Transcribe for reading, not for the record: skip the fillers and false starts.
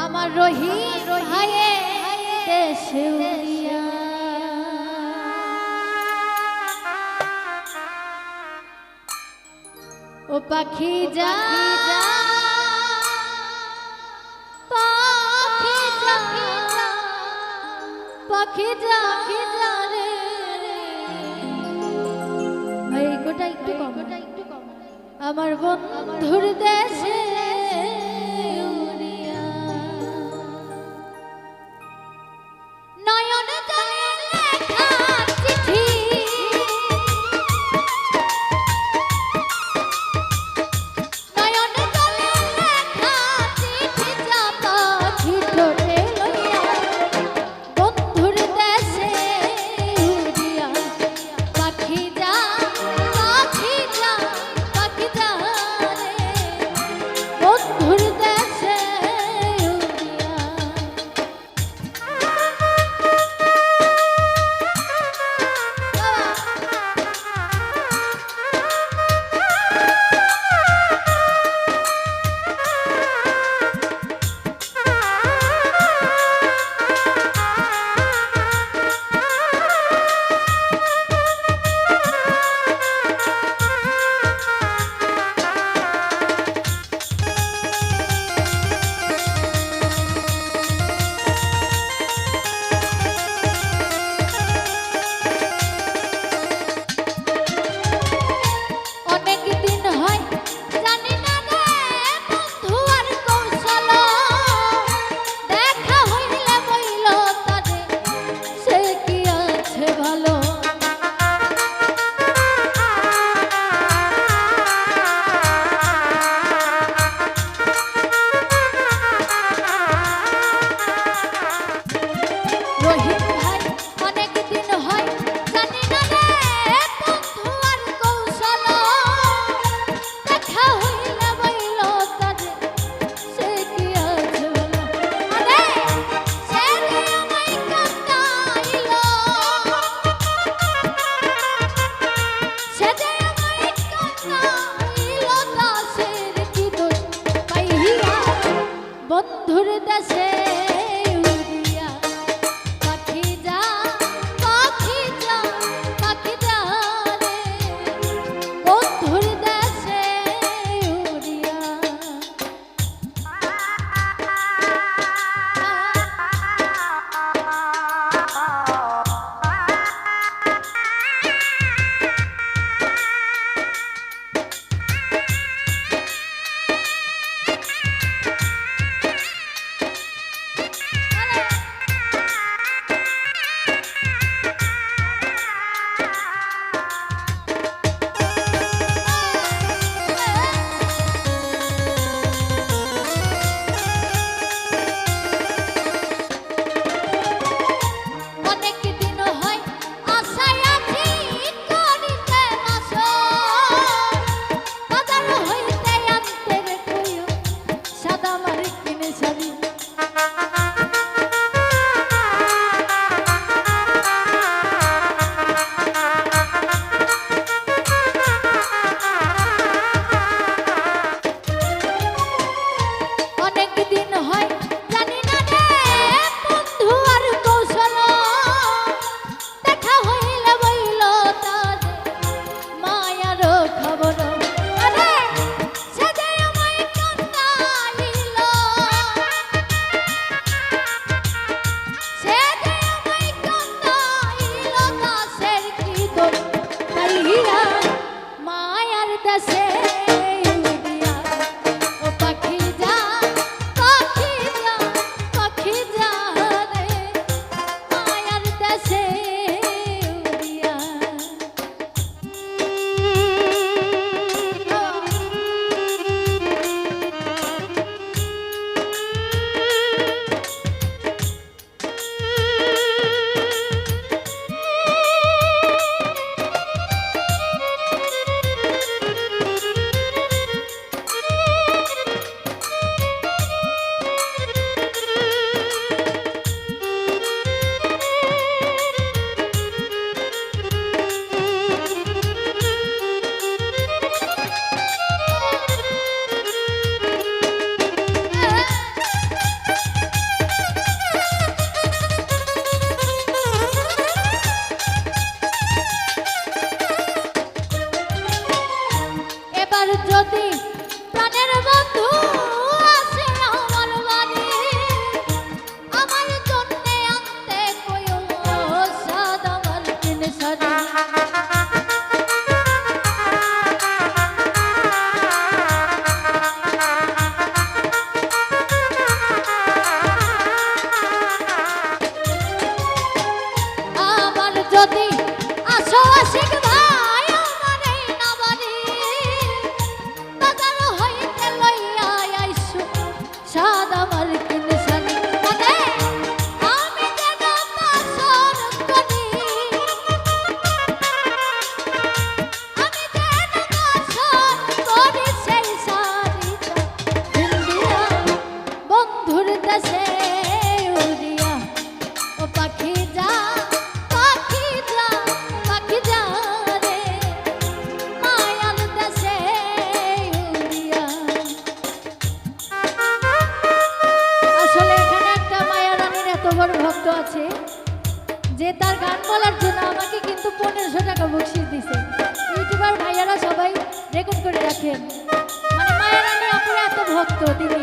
আমার রহিম ভাইয়ে দেশে উড়িয়া ও পাখি যা পাখি যা পাখি যা রে ভাই গোটা একটু কম আমার বন্ধুর দেশে বন্ধুর দেশে উড়িয়া পাখি যা পাখি যা পাখি যা রে বন্ধুর দেশে উড়িয়া সাদ আমার কিনশানি মানে আমি যেন বাসর করি আমি যেন বাসর করি সেই শাড়িটা হিন্দিয়া বন্ধুর দেশে উড়িয়া ও পাখি যা পাখি যা পাখি যা রে মায়ার দেশে উড়িয়া। আসলে এখানে একটা মায়া রানীর এত বড় ভক্ত আছে যে তার গান বলার জন্য আমাকে কিন্তু 1500 টাকা বকশিশ দিছে। ইউটিউবার ভাইয়ারা সবাই রেকর্ড করে রাখেন, মানে মায়া রানী আপুরা এত ভক্ত তিনি।